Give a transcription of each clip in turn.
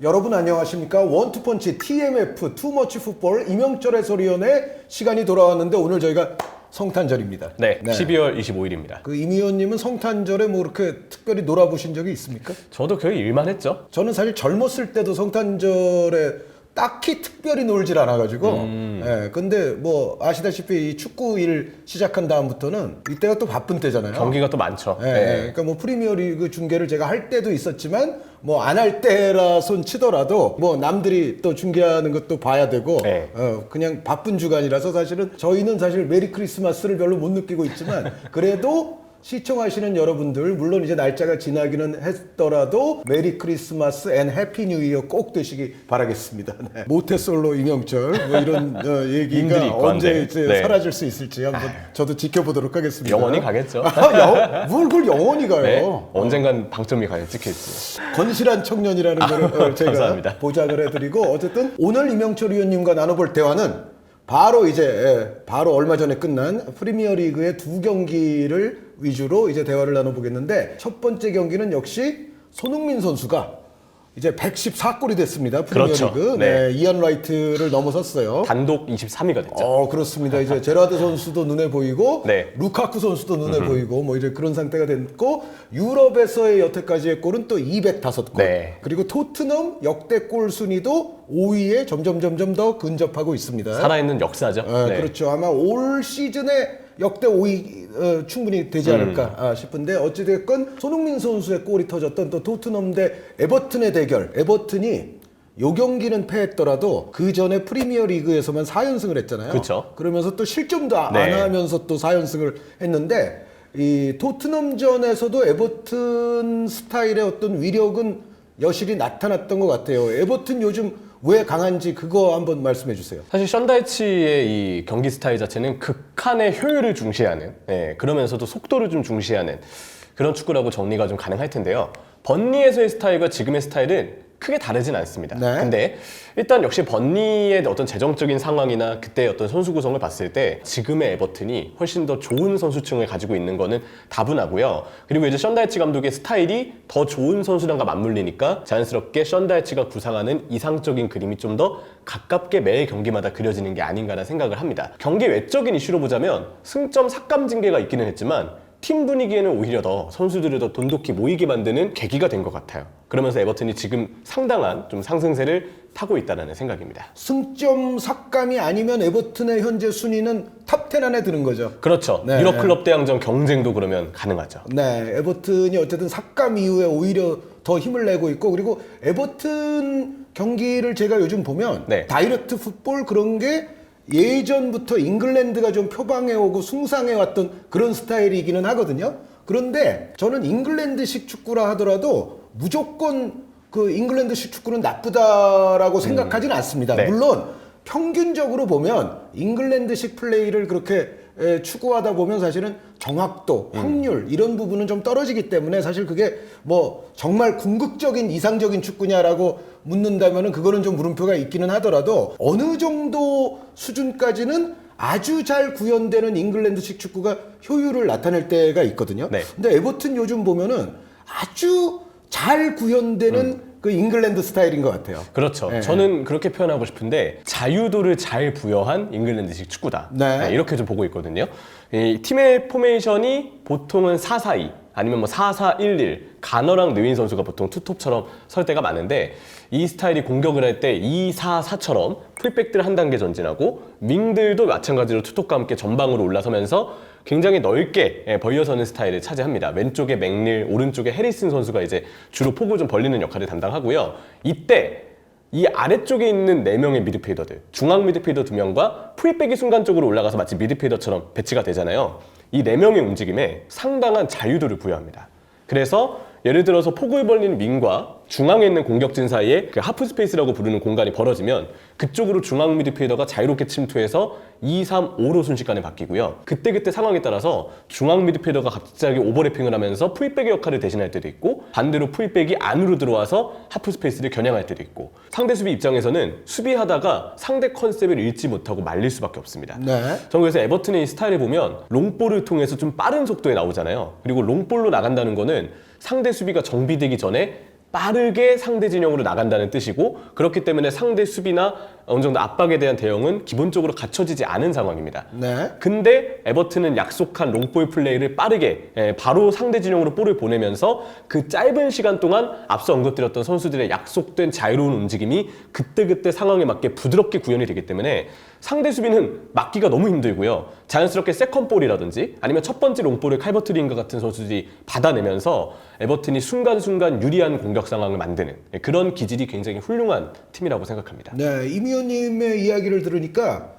여러분 안녕하십니까? 원투펀치 TMF 투머치 풋볼 이명철 해설위원의 시간이 돌아왔는데 오늘 저희가 성탄절입니다. 네, 12월 25일입니다. 그 임 의원님은 성탄절에 뭐 이렇게 특별히 놀아보신 적이 있습니까? 저도 거의 일만 했죠. 저는 사실 젊었을 때도 성탄절에 딱히 특별히 놀질 않아가지고 근데 뭐 아시다시피 이 축구 일 시작한 다음부터는 이때가 또 바쁜 때잖아요. 경기가 또 많죠. 그러니까 뭐 프리미어리그 중계를 제가 할 때도 있었지만 뭐 안 할 때라 손 치더라도 뭐 남들이 또 중계하는 것도 봐야 되고 그냥 바쁜 주간이라서 사실은 저희는 사실 메리 크리스마스를 별로 못 느끼고 있지만 그래도 시청하시는 여러분들 물론 이제 날짜가 지나기는 했더라도 메리 크리스마스 앤 해피 뉴 이어 꼭 되시기 바라겠습니다. 네. 모태솔로 이명철 뭐 이런 얘기가 언제 이제 사라질 수 있을지 한번 저도 지켜보도록 하겠습니다. 영원히 가겠죠. 뭘 그걸 영원히 가요. 네, 언젠간 방점이 찍혀있지. 건실한 청년이라는 걸 제가 감사합니다. 보장을 해드리고 어쨌든 오늘 이명철 위원님과 나눠볼 대화는 바로 얼마 전에 끝난 프리미어리그의 두 경기를 위주로 이제 대화를 나눠보겠는데 첫 번째 경기는 역시 손흥민 선수가 이제 114골이 됐습니다. 프리미어리그. 그렇죠. 네. 이안 라이트를 넘어섰어요. 단독 23위가 됐죠. 그렇습니다. 이제 제라드 선수도 눈에 보이고 네. 루카쿠 선수도 눈에 보이고 뭐 이제 그런 상태가 됐고 유럽에서의 여태까지의 골은 또 205골. 네. 그리고 토트넘 역대 골 순위도 5위에 점점 더 근접하고 있습니다. 살아있는 역사죠. 네. 그렇죠. 아마 올 시즌에 역대 5위 충분히 되지 않을까 싶은데 어찌됐건 손흥민 선수의 골이 터졌던 또 토트넘 대 에버튼의 대결. 에버튼이 요 경기는 패했더라도 그 전에 프리미어 리그에서만 4연승을 했잖아요. 그렇죠. 그러면서 또 실점도 안 하면서 또 4연승을 했는데 이 토트넘전에서도 에버튼 스타일의 어떤 위력은 여실히 나타났던 것 같아요. 에버튼 요즘 왜 강한지 그거 한번 말씀해 주세요. 사실 션다이치의 이 경기 스타일 자체는 극한의 효율을 중시하는, 그러면서도 속도를 좀 중시하는 그런 축구라고 정리가 좀 가능할 텐데요. 번니에서의 스타일과 지금의 스타일은 크게 다르진 않습니다. 근데 일단 역시 번니의 어떤 재정적인 상황이나 그때 어떤 선수 구성을 봤을 때 지금의 에버튼이 훨씬 더 좋은 선수층을 가지고 있는 거는 다분하고요. 그리고 이제 션다이치 감독의 스타일이 더 좋은 선수랑과 맞물리니까 자연스럽게 션다이치가 구상하는 이상적인 그림이 좀 더 가깝게 매 경기마다 그려지는 게 아닌가라는 생각을 합니다. 경기 외적인 이슈로 보자면 승점 삭감 징계가 있기는 했지만 팀 분위기에는 오히려 더 선수들을 더 돈독히 모이게 만드는 계기가 된 것 같아요. 그러면서 에버튼이 지금 상당한 좀 상승세를 타고 있다는 생각입니다. 승점 삭감이 아니면 에버튼의 현재 순위는 탑10 안에 드는 거죠. 그렇죠. 유럽 클럽 대항전 경쟁도 그러면 가능하죠. 네, 에버튼이 어쨌든 삭감 이후에 오히려 더 힘을 내고 있고 그리고 에버튼 경기를 제가 요즘 보면 다이렉트 풋볼 그런 게 예전부터 잉글랜드가 좀 표방해오고 숭상해왔던 그런 스타일이기는 하거든요. 그런데 저는 잉글랜드식 축구라 하더라도 무조건 그 잉글랜드식 축구는 나쁘다라고 생각하지는 않습니다. 물론 평균적으로 보면 잉글랜드식 플레이를 그렇게 추구하다 보면 사실은 정확도, 확률 이런 부분은 좀 떨어지기 때문에 사실 그게 뭐 정말 궁극적인 이상적인 축구냐라고 묻는다면은 그거는 좀 물음표가 있기는 하더라도 어느 정도 수준까지는 아주 잘 구현되는 잉글랜드식 축구가 효율을 나타낼 때가 있거든요. 근데 에버튼 요즘 보면은 아주 잘 구현되는 그 잉글랜드 스타일인 것 같아요. 그렇죠. 저는 그렇게 표현하고 싶은데 자유도를 잘 부여한 잉글랜드식 축구다. 이렇게 좀 보고 있거든요. 이 팀의 포메이션이 보통은 4-4-2 아니면 뭐 4-4-1-1 가너랑 느윈 선수가 보통 투톱처럼 설 때가 많은데 이 스타일이 공격을 할 때 2-4-4처럼 풀백들 한 단계 전진하고 윙들도 마찬가지로 투톱과 함께 전방으로 올라서면서 굉장히 넓게 벌려서는 스타일을 차지합니다. 왼쪽에 맥릴, 오른쪽에 해리슨 선수가 이제 주로 폭을 좀 벌리는 역할을 담당하고요. 이때 이 아래쪽에 있는 4명의 미드필더들, 중앙 미드필더 2명과 풀백이 순간적으로 올라가서 마치 미드필더처럼 배치가 되잖아요. 이 4명의 움직임에 상당한 자유도를 부여합니다. 그래서 예를 들어서 폭을 벌리는 윙과 중앙에 있는 공격진 사이에 그 하프 스페이스라고 부르는 공간이 벌어지면 그쪽으로 중앙 미드필더가 자유롭게 침투해서 2, 3, 5로 순식간에 바뀌고요. 그때그때 상황에 따라서 중앙 미드필더가 갑자기 오버래핑을 하면서 풀백의 역할을 대신할 때도 있고 반대로 풀백이 안으로 들어와서 하프 스페이스를 겨냥할 때도 있고 상대 수비 입장에서는 수비하다가 상대 컨셉을 읽지 못하고 말릴 수밖에 없습니다. 저는 그래서 에버튼의 이 스타일을 보면 롱볼을 통해서 좀 빠른 속도에 나오잖아요. 그리고 롱볼로 나간다는 거는 상대 수비가 정비되기 전에 빠르게 상대 진영으로 나간다는 뜻이고, 그렇기 때문에 상대 수비나 어느 정도 압박에 대한 대응은 기본적으로 갖춰지지 않은 상황입니다. 네. 근데 에버튼은 약속한 롱볼 플레이를 빠르게 바로 상대 진영으로 볼을 보내면서 그 짧은 시간 동안 앞서 언급드렸던 선수들의 약속된 자유로운 움직임이 그때그때 상황에 맞게 부드럽게 구현이 되기 때문에 상대 수비는 막기가 너무 힘들고요. 자연스럽게 세컨볼이라든지 아니면 첫 번째 롱볼을 칼버트 링과 같은 선수들이 받아내면서 에버튼이 순간순간 유리한 공격 상황을 만드는 그런 기질이 굉장히 훌륭한 팀이라고 생각합니다. 네, 이미호님의 이야기를 들으니까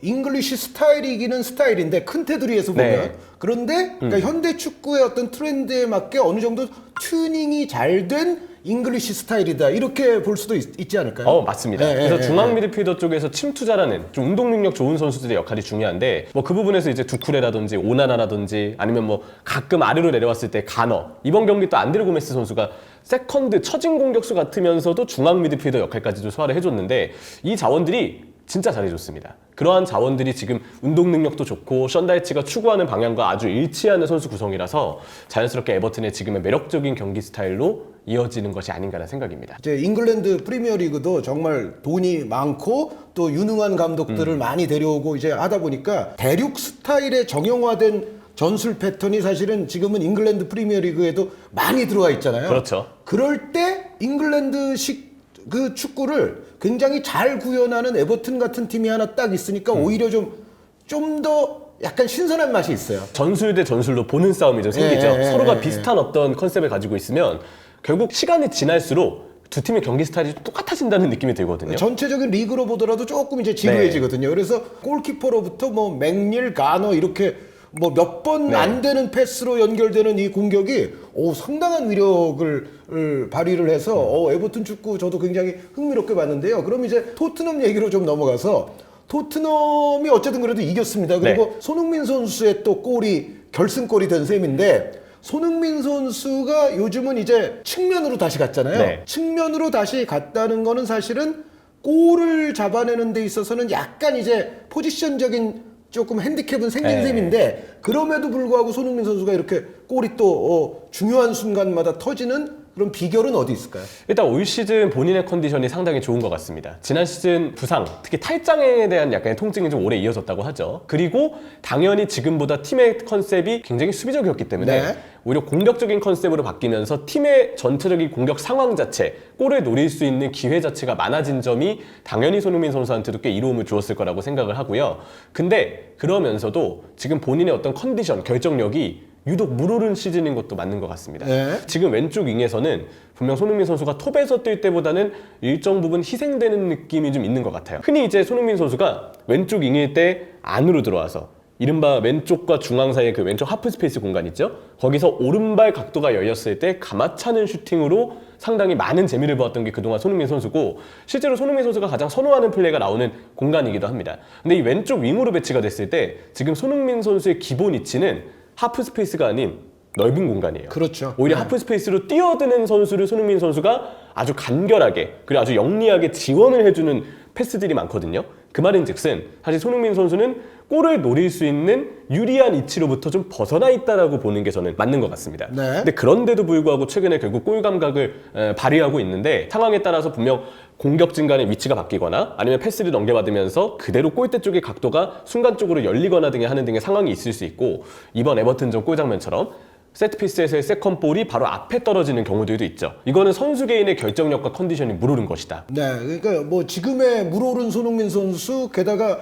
잉글리시 스타일이기는 스타일인데 큰 테두리에서 보면 네. 그런데 그러니까 현대 축구의 어떤 트렌드에 맞게 어느 정도 튜닝이 잘 된 잉글리시 스타일이다 이렇게 볼 수도 있지 않을까요? 맞습니다. 네, 그래서 네, 중앙 미드필더 쪽에서 침투 잘하는 좀 운동 능력 좋은 선수들의 역할이 중요한데 뭐 그 부분에서 이제 두쿠레라든지 오나나라든지 아니면 뭐 가끔 아래로 내려왔을 때 가너, 이번 경기 또 안드레 고메스 선수가 세컨드 처진 공격수 같으면서도 중앙 미드필더 역할까지도 소화를 해줬는데 이 자원들이 진짜 잘해줬습니다. 그러한 자원들이 지금 운동 능력도 좋고 션다이치가 추구하는 방향과 아주 일치하는 선수 구성이라서 자연스럽게 에버튼의 지금의 매력적인 경기 스타일로 이어지는 것이 아닌가라는 생각입니다. 이제 잉글랜드 프리미어리그도 정말 돈이 많고 또 유능한 감독들을 많이 데려오고 이제 하다 보니까 대륙 스타일의 정형화된 전술 패턴이 사실은 지금은 잉글랜드 프리미어리그에도 많이 들어와 있잖아요. 그렇죠. 그럴 때 잉글랜드식 그 축구를 굉장히 잘 구현하는 에버튼 같은 팀이 하나 딱 있으니까 오히려 좀 더 약간 신선한 맛이 있어요. 전술 대 전술로 보는 싸움이 좀 생기죠. 서로가 예. 비슷한 어떤 컨셉을 가지고 있으면 결국 시간이 지날수록 두 팀의 경기 스타일이 똑같아진다는 느낌이 들거든요. 전체적인 리그로 보더라도 조금 이제 지루해지거든요. 그래서 골키퍼로부터 뭐 맥닐, 가너 이렇게 뭐 몇 번 안 되는 패스로 연결되는 이 공격이 상당한 위력을 발휘를 해서 에버튼 축구 저도 굉장히 흥미롭게 봤는데요. 그럼 이제 토트넘 얘기로 좀 넘어가서 토트넘이 어쨌든 그래도 이겼습니다. 그리고 손흥민 선수의 또 골이 결승골이 된 셈인데 손흥민 선수가 요즘은 이제 측면으로 다시 갔잖아요. 네. 측면으로 다시 갔다는 거는 사실은 골을 잡아내는 데 있어서는 약간 이제 포지션적인 조금 핸디캡은 생긴 셈인데 그럼에도 불구하고 손흥민 선수가 이렇게 골이 또 중요한 순간마다 터지는 그런 비결은 어디 있을까요? 일단 올 시즌 본인의 컨디션이 상당히 좋은 것 같습니다. 지난 시즌 부상, 특히 탈장에 대한 약간의 통증이 좀 오래 이어졌다고 하죠. 그리고 당연히 지금보다 팀의 컨셉이 굉장히 수비적이었기 때문에 오히려 공격적인 컨셉으로 바뀌면서 팀의 전체적인 공격 상황 자체, 골을 노릴 수 있는 기회 자체가 많아진 점이 당연히 손흥민 선수한테도 꽤 이로움을 주었을 거라고 생각을 하고요. 근데 그러면서도 지금 본인의 어떤 컨디션, 결정력이 유독 물오른 시즌인 것도 맞는 것 같습니다. 지금 왼쪽 윙에서는 분명 손흥민 선수가 톱에서 뛸 때보다는 일정 부분 희생되는 느낌이 좀 있는 것 같아요. 흔히 이제 손흥민 선수가 왼쪽 윙일 때 안으로 들어와서 이른바 왼쪽과 중앙 사이의 그 왼쪽 하프 스페이스 공간 있죠? 거기서 오른발 각도가 열렸을 때 가마차는 슈팅으로 상당히 많은 재미를 보았던 게 그동안 손흥민 선수고 실제로 손흥민 선수가 가장 선호하는 플레이가 나오는 공간이기도 합니다. 근데 이 왼쪽 윙으로 배치가 됐을 때 지금 손흥민 선수의 기본 위치는 하프 스페이스가 아닌 넓은 공간이에요. 그렇죠. 오히려 하프 스페이스로 뛰어드는 선수를 손흥민 선수가 아주 간결하게 그리고 아주 영리하게 지원을 해주는 패스들이 많거든요. 그 말인즉슨 사실 손흥민 선수는 골을 노릴 수 있는 유리한 위치로부터 좀 벗어나 있다라고 보는 게 저는 맞는 것 같습니다. 근데 그런데도 불구하고 최근에 결국 골 감각을 발휘하고 있는데 상황에 따라서 분명 공격진 간의 위치가 바뀌거나 아니면 패스를 넘겨받으면서 그대로 골대 쪽의 각도가 순간적으로 열리거나 하는 등의 상황이 있을 수 있고 이번 에버튼전 골 장면처럼 세트피스에서의 세컨볼이 바로 앞에 떨어지는 경우들도 있죠. 이거는 선수 개인의 결정력과 컨디션이 물오른 것이다. 네, 그러니까 뭐 지금의 물오른 손흥민 선수 게다가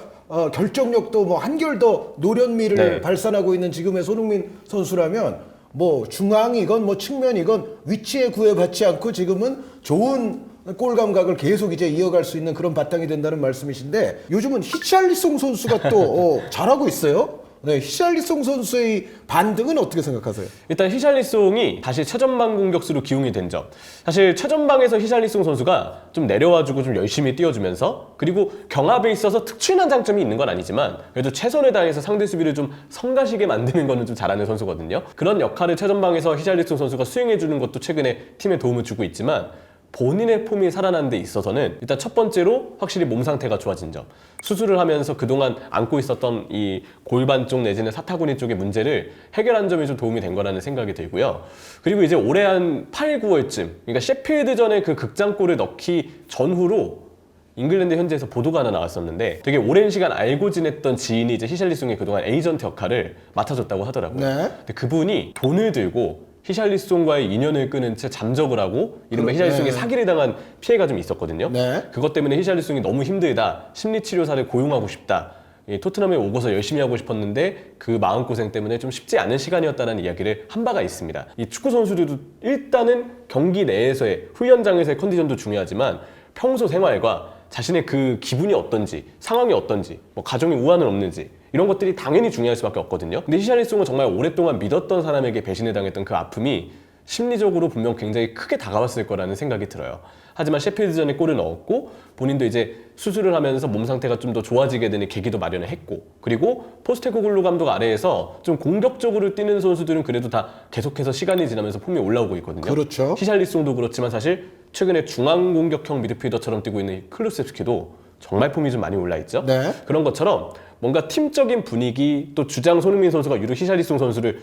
결정력도 뭐 한결 더 노련미를 발산하고 있는 지금의 손흥민 선수라면 뭐 중앙이건 뭐 측면이건 위치에 구애받지 않고 지금은 좋은 골 감각을 계속 이제 이어갈 수 있는 그런 바탕이 된다는 말씀이신데 요즘은 히샬리송 선수가 또 잘하고 있어요. 네, 히샬리송 선수의 반등은 어떻게 생각하세요? 일단 히샬리송이 다시 최전방 공격수로 기용이 된 점. 사실 최전방에서 히샬리송 선수가 좀 내려와주고 좀 열심히 뛰어주면서 그리고 경합에 있어서 특출난 장점이 있는 건 아니지만 그래도 최선을 다해서 상대 수비를 좀 성가시게 만드는 거는 좀 잘하는 선수거든요. 그런 역할을 최전방에서 히샬리송 선수가 수행해주는 것도 최근에 팀에 도움을 주고 있지만 본인의 폼이 살아나는 데 있어서는 일단 첫 번째로 확실히 몸 상태가 좋아진 점. 수술을 하면서 그동안 안고 있었던 이 골반 쪽 내지는 사타구니 쪽의 문제를 해결한 점이 좀 도움이 된 거라는 생각이 들고요. 그리고 이제 올해 한 8, 9월쯤, 그러니까 셰필드전에 그 극장골을 넣기 전후로 잉글랜드 현지에서 보도가 하나 나왔었는데 되게 오랜 시간 알고 지냈던 지인이 이제 히샬리송의 그동안 에이전트 역할을 맡아줬다고 하더라고요. 네. 근데 그분이 돈을 들고 히샬리송과의 인연을 끊은 채 잠적을 하고 이른바 히샬리송이 네. 사기를 당한 피해가 좀 있었거든요. 네. 그것 때문에 히샬리송이 너무 힘들다, 심리치료사를 고용하고 싶다, 토트넘에 오고서 열심히 하고 싶었는데 그 마음고생 때문에 좀 쉽지 않은 시간이었다는 이야기를 한 바가 있습니다. 이 축구 선수들도 일단은 경기 내에서의 훈련장에서의 컨디션도 중요하지만 평소 생활과 자신의 그 기분이 어떤지, 상황이 어떤지, 뭐 가정에 우환은 없는지 이런 것들이 당연히 중요할 수밖에 없거든요. 근데 히샬리송은 정말 오랫동안 믿었던 사람에게 배신을 당했던 그 아픔이 심리적으로 분명 굉장히 크게 다가왔을 거라는 생각이 들어요. 하지만 셰필드전에 골을 넣었고 본인도 이제 수술을 하면서 몸 상태가 좀 더 좋아지게 되는 계기도 마련을 했고, 그리고 포스테코글루 감독 아래에서 좀 공격적으로 뛰는 선수들은 그래도 다 계속해서 시간이 지나면서 폼이 올라오고 있거든요. 그렇죠. 히샬리송도 그렇지만 사실 최근에 중앙 공격형 미드필더처럼 뛰고 있는 클루셉스키도 정말 폼이 좀 많이 올라있죠. 네. 그런 것처럼 뭔가 팀적인 분위기, 또 주장 손흥민 선수가 유로 히샬리송 선수를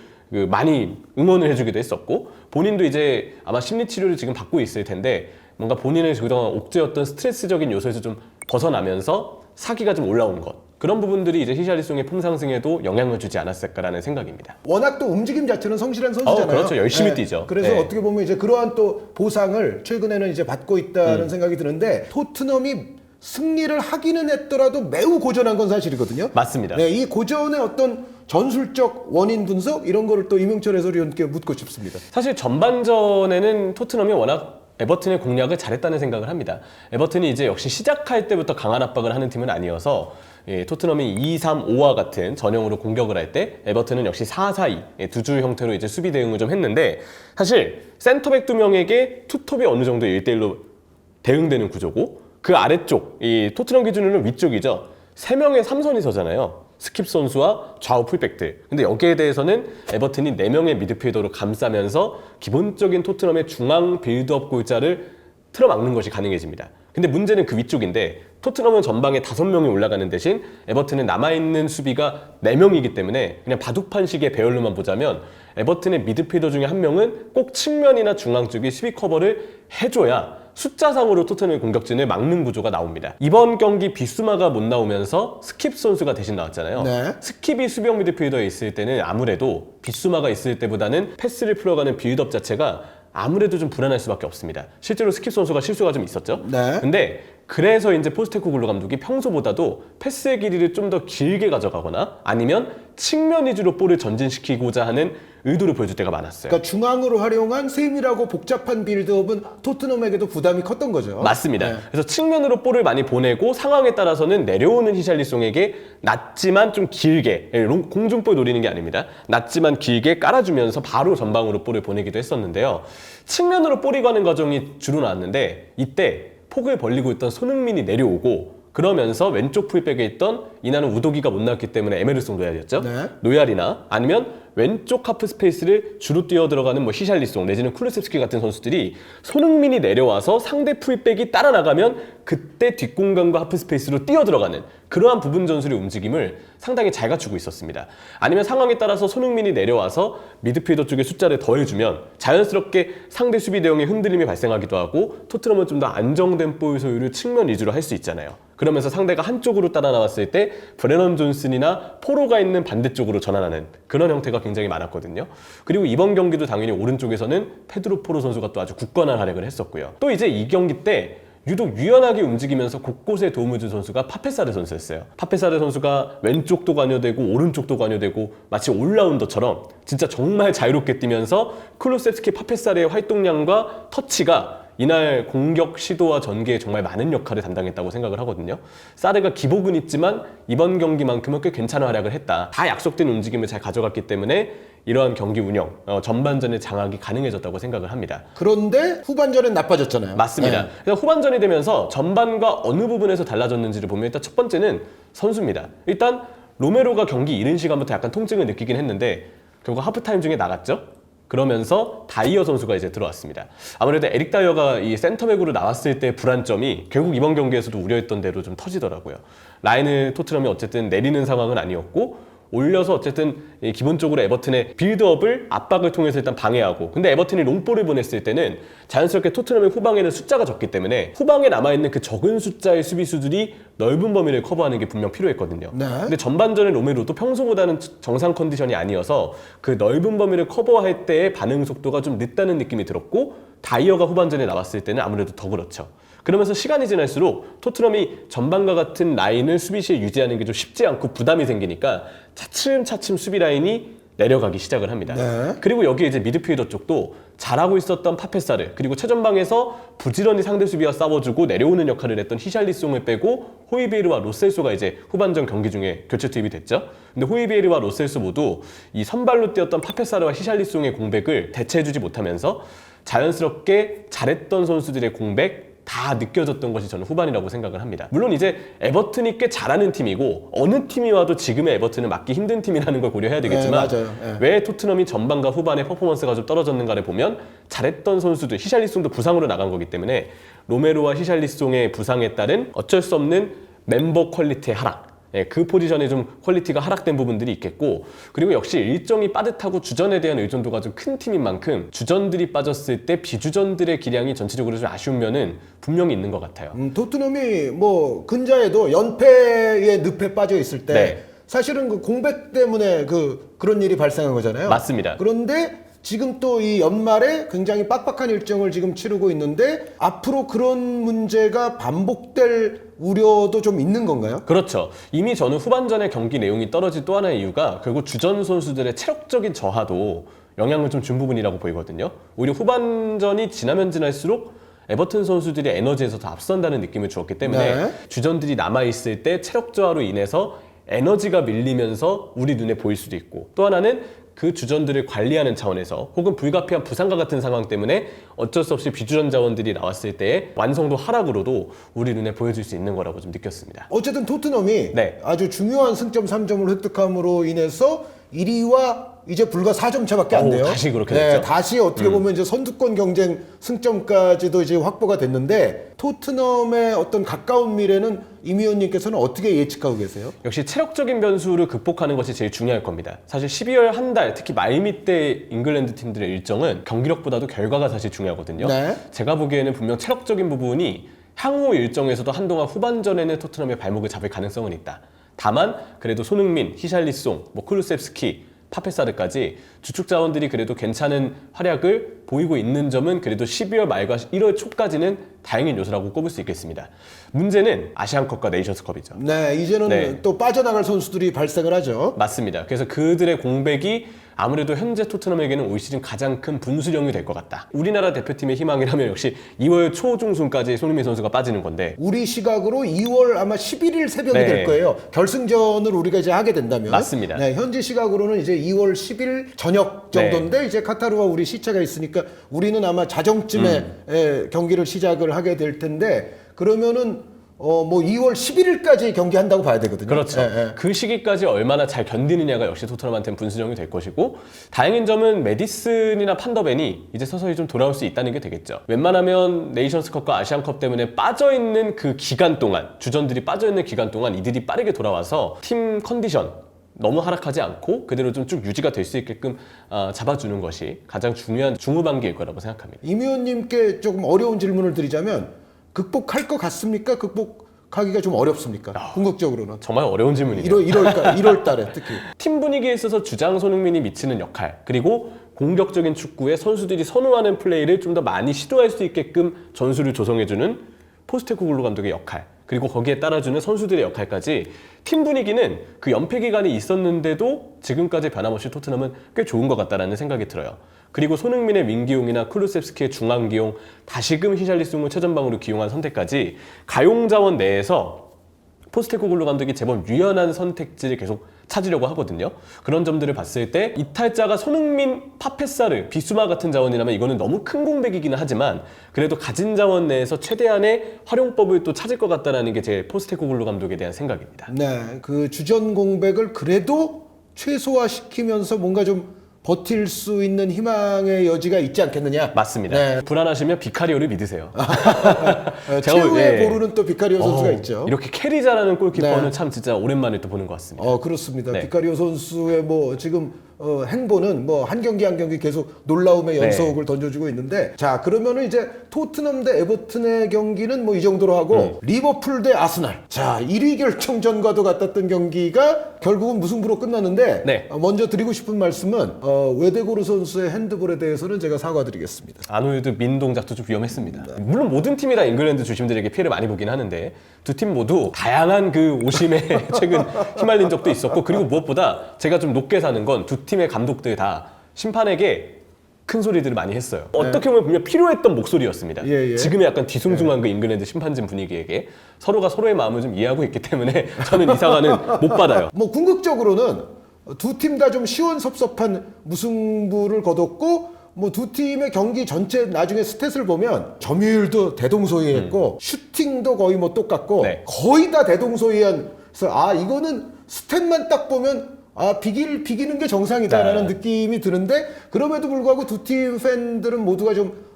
많이 응원을 해주기도 했었고, 본인도 이제 아마 심리치료를 지금 받고 있을 텐데 뭔가 본인의 그동안 옥죄였던 스트레스적인 요소에서 좀 벗어나면서 사기가 좀 올라온 것, 그런 부분들이 이제 히샬리송의 폼 상승에도 영향을 주지 않았을까라는 생각입니다. 워낙 또 움직임 자체는 성실한 선수잖아요. 그렇죠. 열심히 뛰죠. 그래서 네. 어떻게 보면 이제 그러한 또 보상을 최근에는 이제 받고 있다는 생각이 드는데, 토트넘이 승리를 하기는 했더라도 매우 고전한 건 사실이거든요. 맞습니다. 네, 이 고전의 어떤 전술적 원인 분석 이런 거를 또 이명철 해설위원께 묻고 싶습니다. 사실 전반전에는 토트넘이 워낙 에버튼의 공략을 잘했다는 생각을 합니다. 에버튼이 이제 역시 시작할 때부터 강한 압박을 하는 팀은 아니어서 토트넘이 2-3-5와 같은 전형으로 공격을 할 때 에버튼은 역시 4-4-2 두 줄 형태로 이제 수비 대응을 좀 했는데, 사실 센터백 2명에게 투톱이 어느 정도 1대1로 대응되는 구조고, 그 아래쪽, 이 토트넘 기준으로는 위쪽이죠. 3명의 3선이 서잖아요. 스킵 선수와 좌우 풀백들. 근데 여기에 대해서는 에버튼이 4명의 미드필더로 감싸면서 기본적인 토트넘의 중앙 빌드업 골자를 틀어막는 것이 가능해집니다. 근데 문제는 그 위쪽인데, 토트넘은 전방에 5명이 올라가는 대신 에버튼은 남아있는 수비가 4명이기 때문에 그냥 바둑판식의 배열로만 보자면 에버튼의 미드필더 중에 한 명은 꼭 측면이나 중앙 쪽이 수비 커버를 해줘야 숫자상으로 토트넘의 공격진을 막는 구조가 나옵니다. 이번 경기 비수마가 못 나오면서 스킵 선수가 대신 나왔잖아요. 네. 스킵이 수비형 미드필더에 있을 때는 아무래도 비수마가 있을 때보다는 패스를 풀어가는 빌드업 자체가 아무래도 좀 불안할 수밖에 없습니다. 실제로 스킵 선수가 실수가 좀 있었죠. 네. 근데 그래서 이제 포스테코글루 감독이 평소보다도 패스의 길이를 좀 더 길게 가져가거나 아니면 측면 위주로 볼을 전진시키고자 하는 의도를 보여줄 때가 많았어요. 그러니까 중앙으로 활용한 세밀하고 복잡한 빌드업은 토트넘에게도 부담이 컸던 거죠. 맞습니다. 네. 그래서 측면으로 볼을 많이 보내고 상황에 따라서는 내려오는 히샬리송에게 낮지만 좀 길게, 공중볼 노리는 게 아닙니다. 낮지만 길게 깔아주면서 바로 전방으로 볼을 보내기도 했었는데요. 측면으로 볼이 가는 과정이 주로 나왔는데, 이때 폭을 벌리고 있던 손흥민이 내려오고, 그러면서 왼쪽 풀백에 있던 이날은 우도기가 못 나왔기 때문에 에메르송 노얄이었죠. 네. 노얄이나 아니면 왼쪽 하프 스페이스를 주로 뛰어 들어가는 뭐 히샬리송 내지는 쿠르셉스키 같은 선수들이 손흥민이 내려와서 상대 풀백이 따라 나가면 그때 뒷공간과 하프 스페이스로 뛰어 들어가는 그러한 부분 전술의 움직임을 상당히 잘 갖추고 있었습니다. 아니면 상황에 따라서 손흥민이 내려와서 미드필더 쪽에 숫자를 더해주면 자연스럽게 상대 수비 대응에 흔들림이 발생하기도 하고, 토트넘은 좀 더 안정된 볼 소유를 측면 위주로 할 수 있잖아요. 그러면서 상대가 한쪽으로 따라 나왔을 때 브레넌 존슨이나 포로가 있는 반대쪽으로 전환하는 그런 형태가 굉장히 많았거든요. 그리고 이번 경기도 당연히 오른쪽에서는 페드로 포로 선수가 또 아주 굳건한 활약을 했었고요. 또 이제 이 경기 때 유독 유연하게 움직이면서 곳곳에 도움을 준 선수가 파페사르 선수였어요. 파페사르 선수가 왼쪽도 관여되고 오른쪽도 관여되고 마치 올라운더처럼 진짜 정말 자유롭게 뛰면서 클루셉스키 파페사르의 활동량과 터치가 이날 공격 시도와 전개에 정말 많은 역할을 담당했다고 생각을 하거든요. 사르가 기복은 있지만 이번 경기만큼은 꽤 괜찮은 활약을 했다. 다 약속된 움직임을 잘 가져갔기 때문에 이러한 경기 운영, 전반전의 장악이 가능해졌다고 생각을 합니다. 그런데 후반전엔 나빠졌잖아요. 맞습니다. 네. 그래서 후반전이 되면서 전반과 어느 부분에서 달라졌는지를 보면 일단 첫 번째는 선수입니다. 일단 로메로가 경기 이른 시간부터 약간 통증을 느끼긴 했는데 결국 하프타임 중에 나갔죠. 그러면서 다이어 선수가 이제 들어왔습니다. 아무래도 에릭 다이어가 이 센터백으로 나왔을 때 불안점이 결국 이번 경기에서도 우려했던 대로 좀 터지더라고요. 라인을 토트넘이 어쨌든 내리는 상황은 아니었고 올려서 어쨌든 기본적으로 에버튼의 빌드업을 압박을 통해서 일단 방해하고, 근데 에버튼이 롱볼을 보냈을 때는 자연스럽게 토트넘의 후방에는 숫자가 적기 때문에 후방에 남아있는 그 적은 숫자의 수비수들이 넓은 범위를 커버하는 게 분명 필요했거든요. 네. 근데 전반전에 로메로도 평소보다는 정상 컨디션이 아니어서 그 넓은 범위를 커버할 때의 반응 속도가 좀 늦다는 느낌이 들었고, 다이어가 후반전에 나왔을 때는 아무래도 더 그렇죠. 그러면서 시간이 지날수록 토트넘이 전반과 같은 라인을 수비시에 유지하는 게 좀 쉽지 않고 부담이 생기니까 차츰차츰 수비 라인이 내려가기 시작을 합니다. 네. 그리고 여기에 이제 미드필더 쪽도 잘하고 있었던 파페사르, 그리고 최전방에서 부지런히 상대 수비와 싸워주고 내려오는 역할을 했던 히샬리송을 빼고 호이비에르와 로셀소가 이제 후반전 경기 중에 교체 투입이 됐죠. 근데 호이비에르와 로셀소 모두 이 선발로 뛰었던 파페사르와 히샬리송의 공백을 대체해주지 못하면서 자연스럽게 잘했던 선수들의 공백 다 느껴졌던 것이 저는 후반이라고 생각을 합니다. 물론 이제 에버튼이 꽤 잘하는 팀이고 어느 팀이 와도 지금의 에버튼은 막기 힘든 팀이라는 걸 고려해야 되겠지만, 네, 맞아요. 네. 왜 토트넘이 전반과 후반의 퍼포먼스가 좀 떨어졌는가를 보면 잘했던 선수들, 히샬리송도 부상으로 나간 거기 때문에 로메로와 히샬리송의 부상에 따른 어쩔 수 없는 멤버 퀄리티의 하락, 그 포지션에 좀 퀄리티가 하락된 부분들이 있겠고, 그리고 역시 일정이 빠듯하고 주전에 대한 의존도가 좀 큰 팀인 만큼 주전들이 빠졌을 때 비주전들의 기량이 전체적으로 좀 아쉬운 면은 분명히 있는 것 같아요. 토트넘이 뭐 근자에도 연패의 늪에 빠져 있을 때 네. 사실은 그 공백 때문에 그런 일이 발생한 거잖아요. 맞습니다. 그런데 지금 또 이 연말에 굉장히 빡빡한 일정을 지금 치르고 있는데 앞으로 그런 문제가 반복될 우려도 좀 있는 건가요? 그렇죠. 이미 저는 후반전의 경기 내용이 떨어진 또 하나의 이유가 결국 주전 선수들의 체력적인 저하도 영향을 좀 준 부분이라고 보이거든요. 오히려 후반전이 지나면 지날수록 에버튼 선수들이 에너지에서 더 앞선다는 느낌을 주었기 때문에 네. 주전들이 남아있을 때 체력 저하로 인해서 에너지가 밀리면서 우리 눈에 보일 수도 있고, 또 하나는 그 주전들을 관리하는 차원에서 혹은 불가피한 부상과 같은 상황 때문에 어쩔 수 없이 비주전 자원들이 나왔을 때의 완성도 하락으로도 우리 눈에 보여줄 수 있는 거라고 좀 느꼈습니다. 어쨌든 토트넘이 네. 아주 중요한 승점 3점을 획득함으로 인해서 1위와 이제 불과 4점 차밖에 안 돼요. 다시 그렇게 됐죠. 다시 어떻게 보면 이제 선두권 경쟁 승점까지도 이제 확보가 됐는데, 토트넘의 어떤 가까운 미래는 임 의원님께서는 어떻게 예측하고 계세요? 역시 체력적인 변수를 극복하는 것이 제일 중요할 겁니다. 사실 12월 한 달, 특히 말미때 잉글랜드 팀들의 일정은 경기력보다도 결과가 사실 중요하거든요. 네. 제가 보기에는 분명 체력적인 부분이 향후 일정에서도 한동안 후반전에는 토트넘의 발목을 잡을 가능성은 있다. 다만 그래도 손흥민, 히샬리송, 쿠루셉스키, 파페사르까지 주축 자원들이 그래도 괜찮은 활약을 보이고 있는 점은 그래도 12월 말과 1월 초까지는 다행인 요소라고 꼽을 수 있겠습니다. 문제는 아시안컵과 네이션스컵이죠. 네, 이제는 네. 또 빠져나갈 선수들이 발생을 하죠. 맞습니다. 그래서 그들의 공백이 아무래도 현재 토트넘에게는 올 시즌 가장 큰 분수령이 될 것 같다. 우리나라 대표팀의 희망이라면 역시 2월 초중순까지 손흥민 선수가 빠지는 건데, 우리 시각으로 2월 아마 11일 새벽이 네. 될 거예요. 결승전을 우리가 이제 하게 된다면. 맞습니다. 네, 현지 시각으로는 이제 2월 10일 저녁 정도인데, 이제 카타르와 우리 시차가 있으니까 우리는 아마 자정쯤에 경기를 시작을 하게 될 텐데, 그러면은 뭐 2월 11일까지 경기한다고 봐야 되거든요. 그렇죠. 예. 그 시기까지 얼마나 잘 견디느냐가 역시 토트넘한테는 분수령이 될 것이고, 다행인 점은 메디슨이나 판더벤이 이제 서서히 좀 돌아올 수 있다는 게 되겠죠. 웬만하면 네이션스컵과 아시안컵 때문에 빠져있는 그 기간 동안, 주전들이 빠져있는 기간 동안 이들이 빠르게 돌아와서 팀 컨디션 너무 하락하지 않고 그대로 좀 쭉 유지가 될 수 있게끔 잡아주는 것이 가장 중요한 중후반기일 거라고 생각합니다. 임 의원님께 조금 어려운 질문을 드리자면, 극복할 것 같습니까? 극복하기가 좀 어렵습니까? 궁극적으로는. 정말 어려운 질문이네요. 1월 달에 특히. 팀 분위기에 있어서 주장 손흥민이 미치는 역할, 그리고 공격적인 축구에 선수들이 선호하는 플레이를 좀 더 많이 시도할 수 있게끔 전술을 조성해주는 포스테코글루 감독의 역할, 그리고 거기에 따라주는 선수들의 역할까지 팀 분위기는 그 연패 기간이 있었는데도 지금까지 변함없이 토트넘은 꽤 좋은 것 같다라는 생각이 들어요. 그리고 손흥민의 윙기용이나 쿠루셉스키의 중앙기용, 다시금 히샬리송을 최전방으로 기용한 선택까지 가용자원 내에서 포스테코글루 감독이 제법 유연한 선택지를 계속 찾으려고 하거든요. 그런 점들을 봤을 때 이탈자가 손흥민, 파페사르, 비수마 같은 자원이라면 이거는 너무 큰 공백이기는 하지만 그래도 가진 자원 내에서 최대한의 활용법을 또 찾을 것 같다는 게 제 포스테코글루 감독에 대한 생각입니다. 네, 그 주전 공백을 그래도 최소화시키면서 뭔가 좀 버틸 수 있는 희망의 여지가 있지 않겠느냐. 맞습니다. 네. 불안하시면 비카리오를 믿으세요. 최후의 보루는 또 비카리오 선수가 있죠. 이렇게 캐리 잘하는 골키퍼는 네. 참 진짜 오랜만에 또 보는 것 같습니다. 그렇습니다. 네. 비카리오 선수의 뭐 지금 행보는 뭐 한 경기 한 경기 계속 놀라움의 연속을 던져주고 있는데, 자 그러면은 이제 토트넘 대 에버튼의 경기는 뭐 이 정도로 하고 리버풀 대 아스날, 자 1위 결정전과도 같았던 경기가 결국은 무승부로 끝났는데, 네. 먼저 드리고 싶은 말씀은 웨데고르 선수의 핸드볼에 대해서는 제가 사과드리겠습니다. 아놀드 민 동작도 좀 위험했습니다. 물론 모든 팀이 다 잉글랜드 주심들에게 피해를 많이 보긴 하는데 두 팀 모두 다양한 그 오심에 최근 휘말린 적도 있었고, 그리고 무엇보다 제가 좀 높게 사는 건 두 팀의 감독들 다 심판에게 큰 소리들을 많이 했어요. 어떻게 보면 분명 필요했던 목소리였습니다. 예. 지금의 약간 뒤숭숭한 그 잉글랜드 심판진 분위기에게 서로가 서로의 마음을 좀 이해하고 있기 때문에 저는 이 사과는 못 받아요. 뭐 궁극적으로는 두 팀 다 좀 시원섭섭한 무승부를 거뒀고, 뭐 두 팀의 경기 전체 나중에 스탯을 보면 점유율도 대동소이했고 슈팅도 거의 뭐 똑같고, 네. 거의 다 대동소이한. 그래서 이거는 스탯만 딱 보면 비기는 게 정상이다라는 네. 느낌이 드는데, 그럼에도 불구하고 두 팀 팬들은 모두가 좀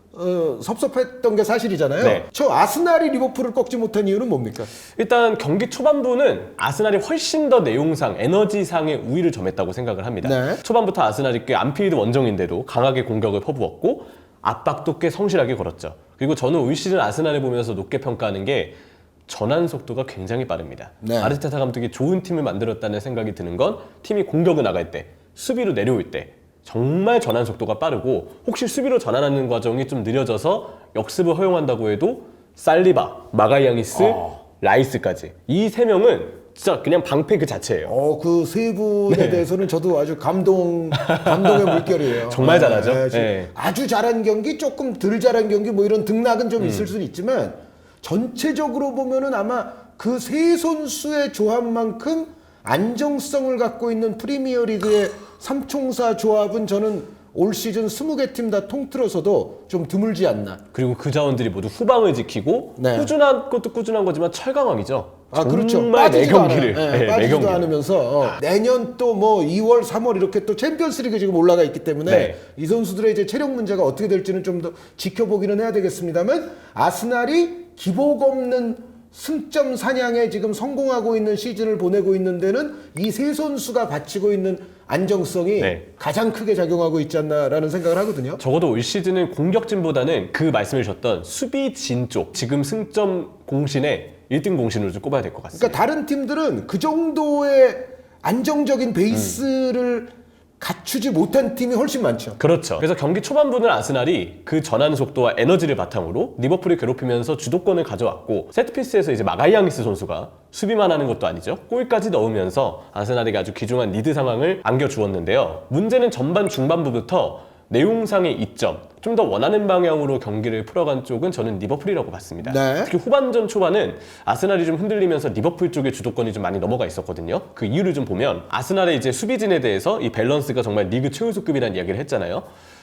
섭섭했던 게 사실이잖아요. 네. 저 아스날이 리버풀을 꺾지 못한 이유는 뭡니까? 일단 경기 초반부는 아스날이 훨씬 더 내용상, 에너지상의 우위를 점했다고 생각을 합니다. 네. 초반부터 아스날이 꽤 안필드 원정인데도 강하게 공격을 퍼부었고 압박도 꽤 성실하게 걸었죠. 그리고 저는 올 시즌 아스날을 보면서 높게 평가하는 게 전환 속도가 굉장히 빠릅니다. 네. 아르테타 감독이 좋은 팀을 만들었다는 생각이 드는 건 팀이 공격을 나갈 때, 수비로 내려올 때 정말 전환 속도가 빠르고, 혹시 수비로 전환하는 과정이 좀 느려져서 역습을 허용한다고 해도 살리바, 마가이앙이스, 라이스까지 이 세 명은 진짜 그냥 방패 그 자체예요. 그 세 분에 대해서는 저도 아주 감동의 물결이에요. 정말 잘하죠. 네. 아주 잘한 경기, 조금 덜 잘한 경기, 뭐 이런 등락은 좀 있을 수는 있지만, 전체적으로 보면은 아마 그 세 선수의 조합만큼 안정성을 갖고 있는 프리미어리그의 삼총사 조합은 저는 올 시즌 20개 팀 다 통틀어서도 좀 드물지 않나. 그리고 그 자원들이 모두 후방을 지키고, 네. 꾸준한 것도 꾸준한 거지만 철강왕이죠. 그렇죠. 정말 매 경기를 빠지지도 않으면서 내년 또 뭐 2월, 3월 이렇게 또 챔피언스리그 지금 올라가 있기 때문에 네. 이 선수들의 이제 체력 문제가 어떻게 될지는 좀 더 지켜보기는 해야 되겠습니다만, 아스날이 기복 없는 승점 사냥에 지금 성공하고 있는 시즌을 보내고 있는 데는 이 세 선수가 바치고 있는 안정성이 네. 가장 크게 작용하고 있지 않나라는 생각을 하거든요. 적어도 올 시즌은 공격진보다는 그 말씀해 주셨던 수비진 쪽, 지금 승점 공신에 1등 공신으로 좀 꼽아야 될 것 같습니다. 그러니까 다른 팀들은 그 정도의 안정적인 베이스를 갖추지 못한 팀이 훨씬 많죠. 그렇죠. 그래서 경기 초반부는 아스날이 그 전환 속도와 에너지를 바탕으로 리버풀을 괴롭히면서 주도권을 가져왔고, 세트피스에서 이제 마가이앙이스 선수가 수비만 하는 것도 아니죠. 골까지 넣으면서 아스날에게 아주 귀중한 리드 상황을 안겨주었는데요. 문제는 전반 중반부부터 내용상의 이점, 좀 더 원하는 방향으로 경기를 풀어간 쪽은 저는 리버풀이라고 봤습니다. 네. 특히 후반전 초반은 아스날이 좀 흔들리면서 리버풀 쪽의 주도권이 좀 많이 넘어가 있었거든요. 그 이유를 좀 보면, 아스날의 이제 수비진에 대해서 이 밸런스가 정말 리그 최우수급이라는 이야기를 했잖아요.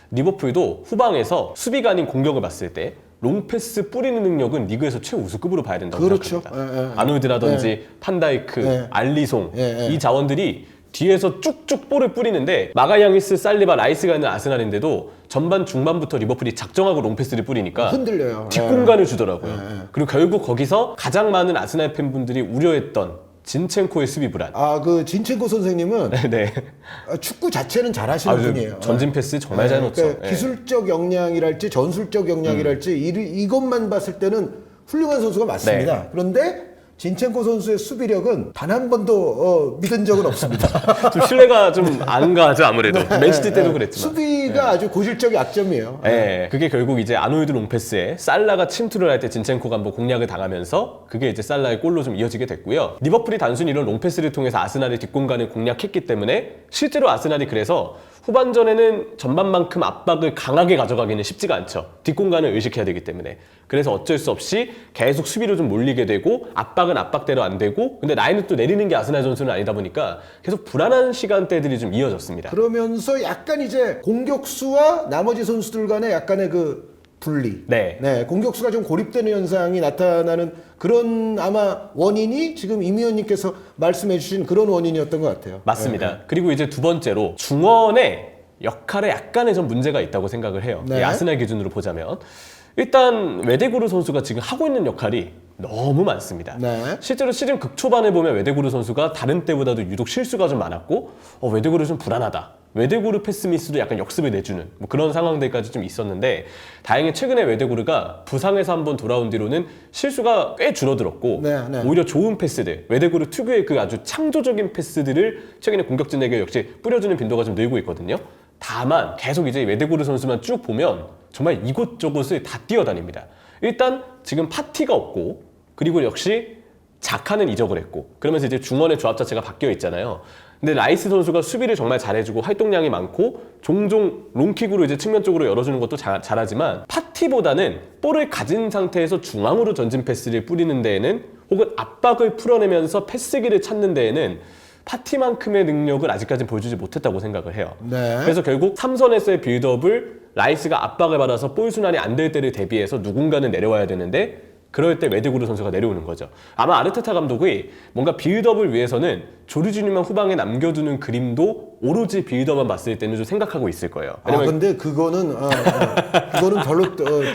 리버풀도 후방에서 수비가 아닌 공격을 봤을 때 롱패스 뿌리는 능력은 리그에서 최우수급으로 봐야 된다고 그렇죠. 생각합니다. 아놀드라든지 판다이크, 알리송, 이 자원들이 뒤에서 쭉쭉 볼을 뿌리는데, 마가이앙이스, 살리바, 라이스가 있는 아스날인데도 전반 중반부터 리버풀이 작정하고 롱패스를 뿌리니까 흔들려요. 뒷공간을 주더라고요. 그리고 결국 거기서 가장 많은 아스날 팬분들이 우려했던 진첸코의 수비 불안. 그 진첸코 선생님은 네. 축구 자체는 잘하시는 분이에요. 전진 패스 정말 잘 넣죠. 그러니까 기술적 역량이랄지 전술적 역량이랄지 이것만 봤을 때는 훌륭한 선수가 맞습니다. 그런데 진첸코 선수의 수비력은 단 한 번도 믿은 적은 없습니다. 좀 신뢰가 좀 안 가죠, 아무래도. 맨시티 때도 그랬지만. 수비가 아주 고질적인 약점이에요. 네, 그게 결국 이제 아놀드 롱패스에 살라가 침투를 할 때 진첸코가 한번 공략을 당하면서 그게 이제 살라의 골로 좀 이어지게 됐고요. 리버풀이 단순히 이런 롱패스를 통해서 아스날의 뒷공간을 공략했기 때문에 실제로 아스날이 그래서 후반전에는 전반만큼 압박을 강하게 가져가기는 쉽지가 않죠. 뒷공간을 의식해야 되기 때문에. 그래서 어쩔 수 없이 계속 수비로 좀 몰리게 되고, 압박은 압박대로 안 되고, 근데 라인을 또 내리는 게 아스날 전술은 아니다 보니까 계속 불안한 시간대들이 좀 이어졌습니다. 그러면서 약간 이제 공격수와 나머지 선수들 간의 약간의 그 분리. 네. 공격수가 좀 고립되는 현상이 나타나는 그런 아마 원인이 지금 임 의원님께서 말씀해 주신 그런 원인이었던 것 같아요. 맞습니다. 그리고 이제 두 번째로 중원에 역할에 약간의 좀 문제가 있다고 생각을 해요. 네. 이 아스날 기준으로 보자면 일단 웨데구르 선수가 지금 하고 있는 역할이 너무 많습니다. 네. 실제로 시즌 극초반에 보면 웨데구르 선수가 다른 때보다도 유독 실수가 좀 많았고 웨데구르 좀 불안하다. 웨데구르 패스 미스도 약간 역습을 내주는 뭐 그런 상황들까지 좀 있었는데 다행히 최근에 웨데구르가 부상에서 한번 돌아온 뒤로는 실수가 꽤 줄어들었고 네, 네. 오히려 좋은 패스들, 웨데구르 특유의 그 아주 창조적인 패스들을 최근에 공격진에게 역시 뿌려주는 빈도가 좀 늘고 있거든요. 다만 계속 이제 웨데구르 선수만 쭉 보면 정말 이곳저곳을 다 뛰어다닙니다. 일단 지금 파티가 없고 그리고 역시 자카는 이적을 했고 그러면서 이제 중원의 조합 자체가 바뀌어 있잖아요. 근데 라이스 선수가 수비를 정말 잘해주고 활동량이 많고 종종 롱킥으로 이제 측면 쪽으로 열어주는 것도 잘하지만 파티보다는 볼을 가진 상태에서 중앙으로 전진 패스를 뿌리는 데에는 혹은 압박을 풀어내면서 패스기를 찾는 데에는 파티만큼의 능력을 아직까지 보여주지 못했다고 생각을 해요. 네. 그래서 결국 3선에서의 빌드업을 라이스가 압박을 받아서 볼 순환이 안 될 때를 대비해서 누군가는 내려와야 되는데 그럴 때 웨데구르 선수가 내려오는 거죠. 아마 아르테타 감독이 뭔가 빌드업을 위해서는 조르지뉴만 후방에 남겨두는 그림도 오로지 빌드업만 봤을 때는 좀 생각하고 있을 거예요. 근데 그거는 그거는 별로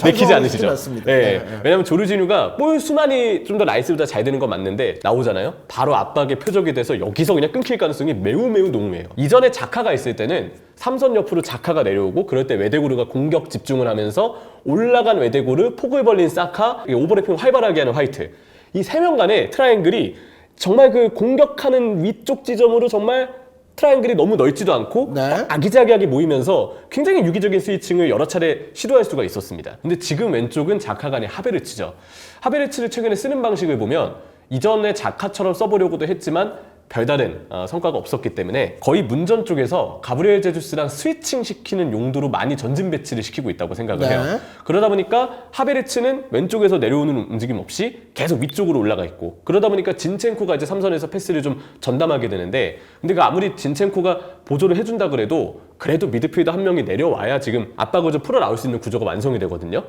내키지 않으시죠? 않습니다. 네. 네, 네. 왜냐면 조르지뉴가 볼 순환이 좀 더 라이스보다 잘 되는 건 맞는데 나오잖아요. 바로 압박의 표적이 돼서 여기서 그냥 끊길 가능성이 매우 농후해요. 이전에 자카가 있을 때는 3선 옆으로 자카가 내려오고 그럴 때 웨데구르가 공격 집중을 하면서 올라간 웨데구르, 폭을 벌린 사카, 오버래핑 활발하게 하는 화이트. 이 세 명 간의 트라이앵글이 정말 그 공격하는 위쪽 지점으로 정말 트라이앵글이 너무 넓지도 않고 네. 아기자기하게 모이면서 굉장히 유기적인 스위칭을 여러 차례 시도할 수가 있었습니다. 근데 지금 왼쪽은 자카가 아닌 하베르츠죠. 하베르츠를 최근에 쓰는 방식을 보면 이전에 자카처럼 써보려고도 했지만 별다른 성과가 없었기 때문에 거의 문전 쪽에서 가브리엘 제주스랑 스위칭 시키는 용도로 많이 전진 배치를 시키고 있다고 생각을 해요. 그러다 보니까 하베르츠는 왼쪽에서 내려오는 움직임 없이 계속 위쪽으로 올라가 있고 그러다 보니까 진첸코가 이제 3선에서 패스를 좀 전담하게 되는데 근데 그 아무리 진첸코가 보조를 해준다 그래도 미드필더 한 명이 내려와야 지금 압박을 좀 풀어 나올 수 있는 구조가 완성이 되거든요.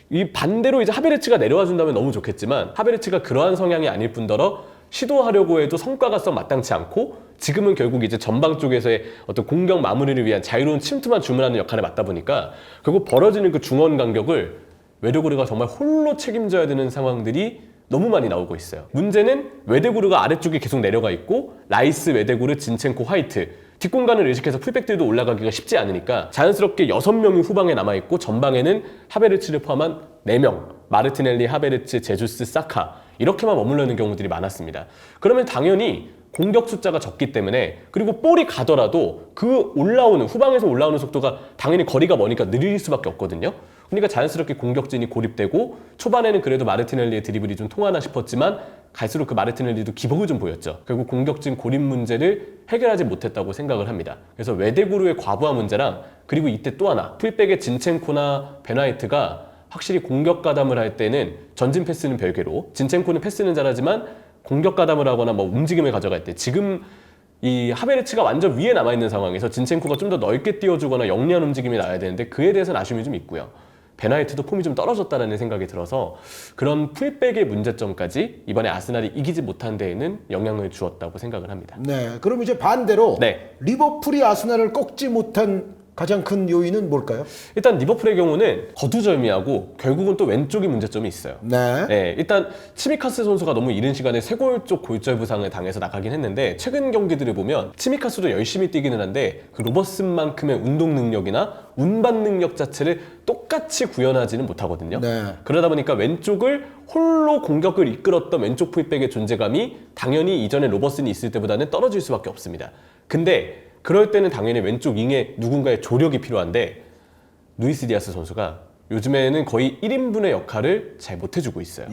이 반대로 이제 하베르츠가 내려와 준다면 너무 좋겠지만 하베르츠가 그러한 성향이 아닐 뿐더러 시도하려고 해도 성과가 썩 마땅치 않고 지금은 결국 이제 전방 쪽에서의 어떤 공격 마무리를 위한 자유로운 침투만 주문하는 역할에 맞다 보니까 결국 벌어지는 그 중원 간격을 웨데구르가 정말 홀로 책임져야 되는 상황들이 너무 많이 나오고 있어요. 문제는 웨데구르가 아래쪽에 계속 내려가 있고 라이스, 웨데구르, 진첸코, 화이트 뒷공간을 의식해서 풀백들도 올라가기가 쉽지 않으니까 자연스럽게 6명이 후방에 남아있고 전방에는 하베르츠를 포함한 4명 마르티넬리, 하베르츠, 제주스, 사카 이렇게만 머물러 있는 경우들이 많았습니다. 그러면 당연히 공격 숫자가 적기 때문에 그리고 볼이 가더라도 그 후방에서 올라오는 속도가 당연히 거리가 머니까 느릴 수밖에 없거든요. 그러니까 자연스럽게 공격진이 고립되고 초반에는 그래도 마르티넬리의 드리블이 좀 통하나 싶었지만 갈수록 그 마르티넬리도 기복을 좀 보였죠. 결국 공격진 고립 문제를 해결하지 못했다고 생각을 합니다. 그래서 웨데구르의 과부하 문제랑 그리고 이때 또 하나 풀백의 진첸코나 베나이트가 확실히 공격 가담을 할 때는 전진 패스는 별개로 진첸코는 패스는 잘하지만 공격 가담을 하거나 뭐 움직임을 가져갈 때 지금 이 하베르츠가 완전 위에 남아있는 상황에서 진첸코가 좀 더 넓게 띄워주거나 영리한 움직임이 나야 되는데 그에 대해서는 아쉬움이 좀 있고요. 베나이트도 폼이 좀 떨어졌다는 생각이 들어서 그런 풀백의 문제점까지 이번에 아스날이 이기지 못한 데에는 영향을 주었다고 생각을 합니다. 네, 그럼 이제 반대로 네. 리버풀이 아스날을 꺾지 못한 가장 큰 요인은 뭘까요? 일단 리버풀의 경우는 거두절미하고 결국은 또 왼쪽이 문제점이 있어요. 네. 일단 치미카스 선수가 너무 이른 시간에 쇄골 쪽 골절 부상을 당해서 나가긴 했는데 최근 경기들을 보면 치미카스도 열심히 뛰기는 한데 그 로버슨만큼의 운동 능력이나 운반 능력 자체를 똑같이 구현하지는 못하거든요. 네. 그러다 보니까 왼쪽을 홀로 공격을 이끌었던 왼쪽 풀백의 존재감이 당연히 이전에 로버슨이 있을 때보다는 떨어질 수밖에 없습니다. 근데 그럴 때는 당연히 왼쪽 윙에 누군가의 조력이 필요한데 루이스 디아스 선수가 요즘에는 거의 1인분의 역할을 잘 못해주고 있어요.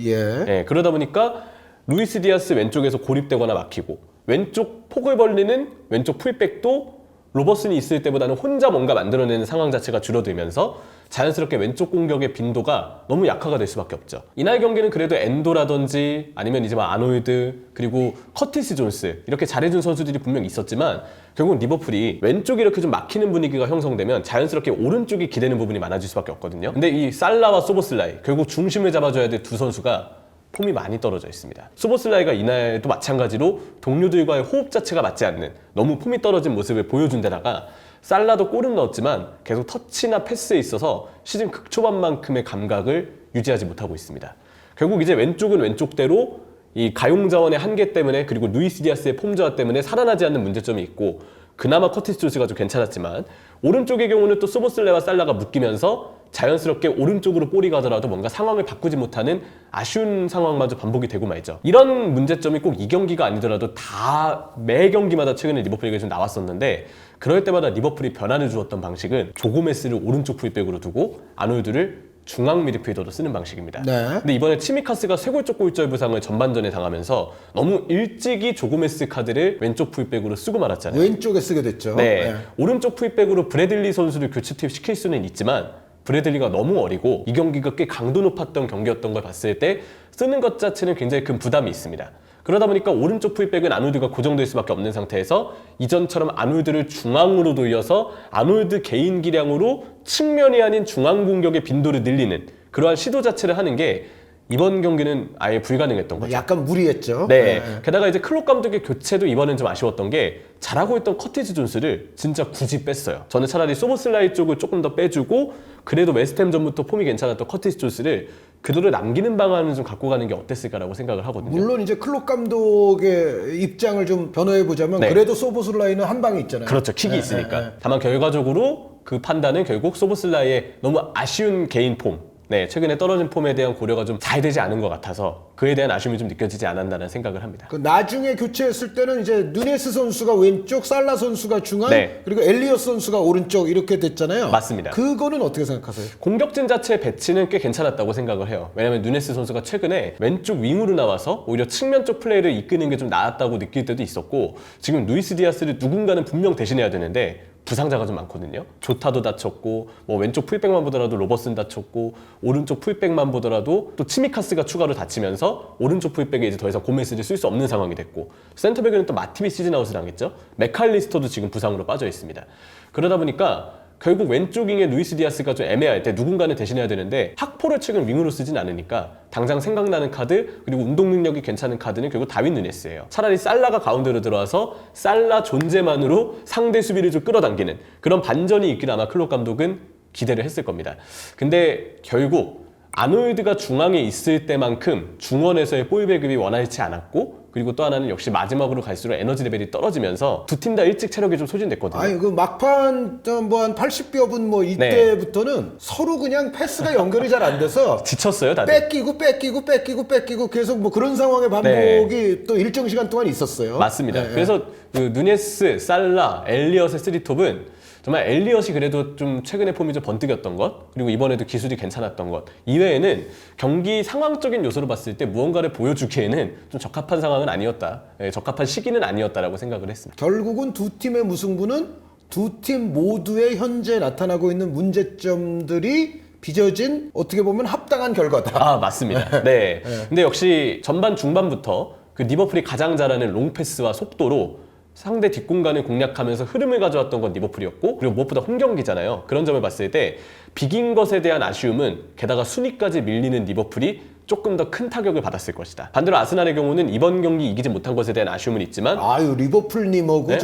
그러다 보니까 루이스 디아스 왼쪽에서 고립되거나 막히고 왼쪽 폭을 벌리는 왼쪽 풀백도 로버슨이 있을 때보다는 혼자 뭔가 만들어내는 상황 자체가 줄어들면서 자연스럽게 왼쪽 공격의 빈도가 너무 약화가 될 수밖에 없죠. 이날 경기는 그래도 엔도라든지 아니면 이제 아노일드 그리고 커티스 존스 이렇게 잘해준 선수들이 분명히 있었지만 결국 리버풀이 왼쪽이 이렇게 좀 막히는 분위기가 형성되면 자연스럽게 오른쪽이 기대는 부분이 많아질 수밖에 없거든요. 근데 이 살라와 소보슬라이 결국 중심을 잡아줘야 될 두 선수가 폼이 많이 떨어져 있습니다. 소보슬라이가 이날도 마찬가지로 동료들과의 호흡 자체가 맞지 않는 너무 폼이 떨어진 모습을 보여준 데다가 살라도 골은 넣었지만 계속 터치나 패스에 있어서 시즌 극초반만큼의 감각을 유지하지 못하고 있습니다. 결국 이제 왼쪽은 왼쪽대로 이 가용 자원의 한계 때문에 그리고 루이스 디아스의 폼 저하 때문에 살아나지 않는 문제점이 있고 그나마 커티스 존스가 좀 괜찮았지만 오른쪽의 경우는 또 소보슬레와 살라가 묶이면서 자연스럽게 오른쪽으로 볼이 가더라도 뭔가 상황을 바꾸지 못하는 아쉬운 상황마저 반복이 되고 말죠. 이런 문제점이 꼭 이 경기가 아니더라도 다 매 경기마다 최근에 리버풀에게 좀 나왔었는데 그럴 때마다 리버풀이 변화를 주었던 방식은 조고메스를 오른쪽 풀백으로 두고 아놀드를 중앙 미드필더로 쓰는 방식입니다. 네. 근데 이번에 치미카스가 쇄골적 골절 부상을 전반전에 당하면서 너무 일찍이 조고메스 카드를 왼쪽 풀백으로 쓰고 말았잖아요. 왼쪽에 쓰게 됐죠. 네. 오른쪽 풀백으로 브래들리 선수를 교체 투입시킬 수는 있지만 브래들리가 너무 어리고 이 경기가 꽤 강도 높았던 경기였던 걸 봤을 때 쓰는 것 자체는 굉장히 큰 부담이 있습니다. 그러다 보니까 오른쪽 풀백은 아놀드가 고정될 수밖에 없는 상태에서 이전처럼 아놀드를 중앙으로 돌려서 아놀드 개인 기량으로 측면이 아닌 중앙 공격의 빈도를 늘리는 그러한 시도 자체를 하는 게 이번 경기는 아예 불가능했던 거죠. 약간 무리했죠. 네. 게다가 이제 클롭 감독의 교체도 이번엔 좀 아쉬웠던 게 잘하고 있던 커티즈 존스를 진짜 굳이 뺐어요. 저는 차라리 소보슬라이 쪽을 조금 더 빼주고 그래도 웨스트햄 전부터 폼이 괜찮았던 커티즈 존스를 그대로 남기는 방안을 좀 갖고 가는 게 어땠을까라고 생각을 하거든요. 물론 이제 클롭 감독의 입장을 좀 변호해 보자면 네. 그래도 소보슬라이는 한 방이 있잖아요. 그렇죠. 킥이 있으니까. 다만 결과적으로 그 판단은 결국 소보슬라이의 너무 아쉬운 개인 폼, 네, 최근에 떨어진 폼에 대한 고려가 좀 잘 되지 않은 것 같아서 그에 대한 아쉬움이 좀 느껴지지 않았다는 생각을 합니다. 그 나중에 교체했을 때는 이제 누네스 선수가 왼쪽, 살라 선수가 중앙, 네. 그리고 엘리엇 선수가 오른쪽 이렇게 됐잖아요. 맞습니다. 그거는 어떻게 생각하세요? 공격진 자체의 배치는 꽤 괜찮았다고 생각을 해요. 왜냐면 누네스 선수가 최근에 왼쪽 윙으로 나와서 오히려 측면 쪽 플레이를 이끄는 게 좀 나았다고 느낄 때도 있었고 지금 루이스 디아스를 누군가는 분명 대신해야 되는데 부상자가 좀 많거든요. 조타도 다쳤고 뭐 왼쪽 풀백만 보더라도 로버슨 다쳤고 오른쪽 풀백만 보더라도 또 치미카스가 추가로 다치면서 오른쪽 풀백에 이제 더 이상 고메스를 쓸 수 없는 상황이 됐고 센터백에는 또 마티비 시즌아웃을 당했죠. 맥칼리스터도 지금 부상으로 빠져 있습니다. 그러다 보니까 결국 왼쪽 윙에 루이스 디아스가 좀 애매할 때 누군가는 대신해야 되는데 학포를 최근 윙으로 쓰진 않으니까 당장 생각나는 카드 그리고 운동 능력이 괜찮은 카드는 결국 다윈 누네스예요. 차라리 살라가 가운데로 들어와서 살라 존재만으로 상대 수비를 좀 끌어당기는 그런 반전이 있길 아마 클롭 감독은 기대를 했을 겁니다. 근데 결국 아놀드가 중앙에 있을 때만큼 중원에서의 볼 배급이 원활치 않았고 그리고 또 하나는 역시 마지막으로 갈수록 에너지 레벨이 떨어지면서 두 팀 다 일찍 체력이 좀 소진됐거든요. 아니 그 막판 뭐 한 80여 분 뭐 이때부터는 서로 그냥 패스가 연결이 잘 안 돼서 지쳤어요, 다들. 뺏기고 계속 뭐 그런 상황의 반복이 또 일정 시간 동안 있었어요. 맞습니다. 그래서 그 누네스, 살라, 엘리엇의 3톱은 정말 엘리엇이 그래도 좀 최근에 폼이 좀 번뜩였던 것 그리고 이번에도 기술이 괜찮았던 것 이외에는 경기 상황적인 요소로 봤을 때 무언가를 보여주기에는 좀 적합한 상황은 아니었다. 적합한 시기는 아니었다라고 생각을 했습니다. 결국은 두 팀의 무승부는 두 팀 모두의 현재 나타나고 있는 문제점들이 빚어진 어떻게 보면 합당한 결과다. 아, 맞습니다. 네. 근데 역시 전반 중반부터 그 리버풀이 가장 잘하는 롱패스와 속도로 상대 뒷공간을 공략하면서 흐름을 가져왔던 건 리버풀이었고 그리고 무엇보다 홈경기잖아요. 그런 점을 봤을 때 비긴 것에 대한 아쉬움은 게다가 순위까지 밀리는 리버풀이 조금 더 큰 타격을 받았을 것이다. 반대로 아스날의 경우는 이번 경기 이기지 못한 것에 대한 아쉬움은 있지만 아유 리버풀님하고 네?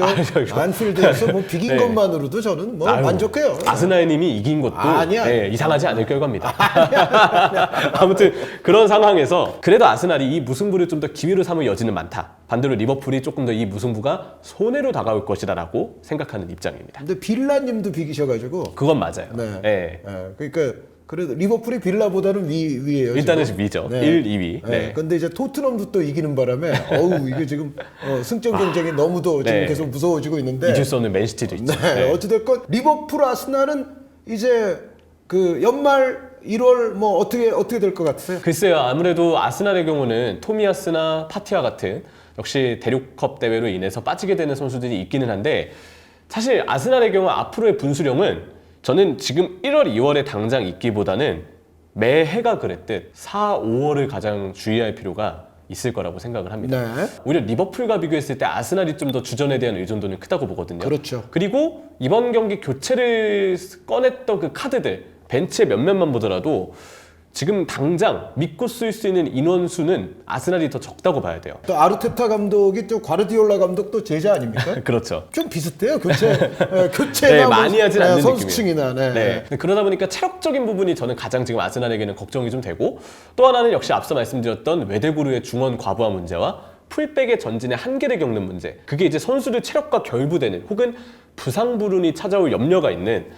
안필드에서 뭐 비긴 네. 것만으로도 저는 뭐 만족해요. 아스날님이 이긴 것도 아니야. 네, 이상하지 않을 결과입니다. 아무튼 그런 상황에서 그래도 아스날이 이 무승부를 좀 더 기회로 삼을 여지는 많다. 반대로 리버풀이 조금 더 이 무승부가 손해로 다가올 것이다라고 생각하는 입장입니다. 근데 빌라님도 비기셔가지고 그건 맞아요. 네. 네. 그러니까 그래도 리버풀이 빌라보다는 위예요. 일단은 지금. 위죠. 네. 1, 2위. 네. 근데 이제 토트넘도 또 이기는 바람에 어우 이게 지금 승점 경쟁이 너무도 지금 네. 계속 무서워지고 있는데 잊을 수 없는 맨시티도 있죠. 네. 네. 어찌됐건 리버풀 아스날은 이제 그 연말 1월 뭐 어떻게 될 것 같으세요? 글쎄요. 아무래도 아스날의 경우는 토미야스나 파티아 같은 역시 대륙컵 대회로 인해서 빠지게 되는 선수들이 있기는 한데 사실 아스날의 경우 앞으로의 분수령은 저는 지금 1월, 2월에 당장 있기보다는 매해가 그랬듯 4, 5월을 가장 주의할 필요가 있을 거라고 생각을 합니다. 네. 오히려 리버풀과 비교했을 때 아스날이 좀 더 주전에 대한 의존도는 크다고 보거든요. 그렇죠. 그리고 이번 경기 교체를 꺼냈던 그 카드들 벤치의 몇몇만 보더라도 지금 당장 믿고 쓸 수 있는 인원수는 아스날이 더 적다고 봐야 돼요. 또 아르테타 감독이 또 과르디올라 감독도 제자 아닙니까? 그렇죠. 좀 비슷해요. 교체나 네, 많이 하진 않는 선수층이나. 네. 그러다 보니까 체력적인 부분이 저는 가장 지금 아스날에게는 걱정이 좀 되고, 또 하나는 역시 앞서 말씀드렸던 외대구르의 중원 과부하 문제와 풀백의 전진의 한계를 겪는 문제. 그게 이제 선수들 체력과 결부되는 혹은 부상 불운이 찾아올 염려가 있는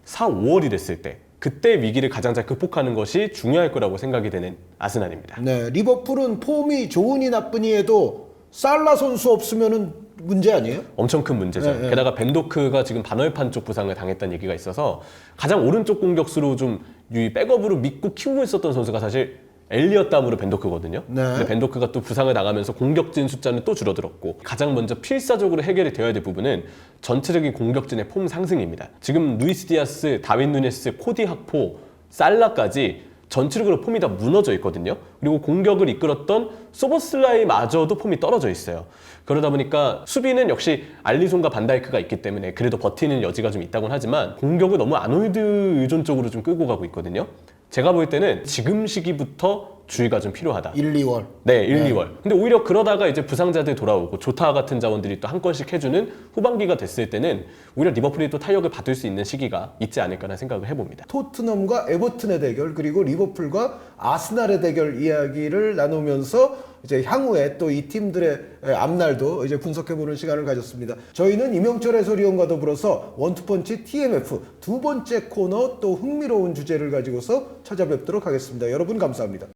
4, 5월이 됐을 때 그때 위기를 가장 잘 극복하는 것이 중요할 거라고 생각이 되는 아스날입니다. 네, 리버풀은 폼이 좋으니 나쁘니 해도 살라 선수 없으면은 문제 아니에요? 엄청 큰 문제죠. 네, 네. 게다가 벤도크가 지금 반월판 쪽 부상을 당했다는 얘기가 있어서 가장 오른쪽 공격수로 좀 백업으로 믿고 키우고 있었던 선수가 사실 엘리엇 다음으로 벤도크거든요. 네. 근데 벤도크가 또 부상을 나가면서 공격진 숫자는 또 줄어들었고, 가장 먼저 필사적으로 해결이 되어야 될 부분은 전체적인 공격진의 폼 상승입니다. 지금 루이스 디아스, 다윈 누네스, 코디 학포, 살라까지 전체적으로 폼이 다 무너져 있거든요. 그리고 공격을 이끌었던 소보슬라이마저도 폼이 떨어져 있어요. 그러다 보니까 수비는 역시 알리송과 반다이크가 있기 때문에 그래도 버티는 여지가 좀 있다곤 하지만 공격을 너무 아놀드 의존적으로 좀 끌고 가고 있거든요. 제가 볼 때는 지금 시기부터 주의가 좀 필요하다. 1, 2월. 네, 1, 2월. 근데 오히려 그러다가 이제 부상자들 돌아오고 조타 같은 자원들이 또 한 건씩 해주는 후반기가 됐을 때는 오히려 리버풀이 또 타격을 받을 수 있는 시기가 있지 않을까라는 생각을 해봅니다. 토트넘과 에버튼의 대결, 그리고 리버풀과 아스날의 대결 이야기를 나누면서 이제 향후에 또 이 팀들의 앞날도 이제 분석해보는 시간을 가졌습니다. 저희는 임영철 해설위원과 더불어서 원투펀치 TMF 두 번째 코너 또 흥미로운 주제를 가지고서 찾아뵙도록 하겠습니다. 여러분 감사합니다.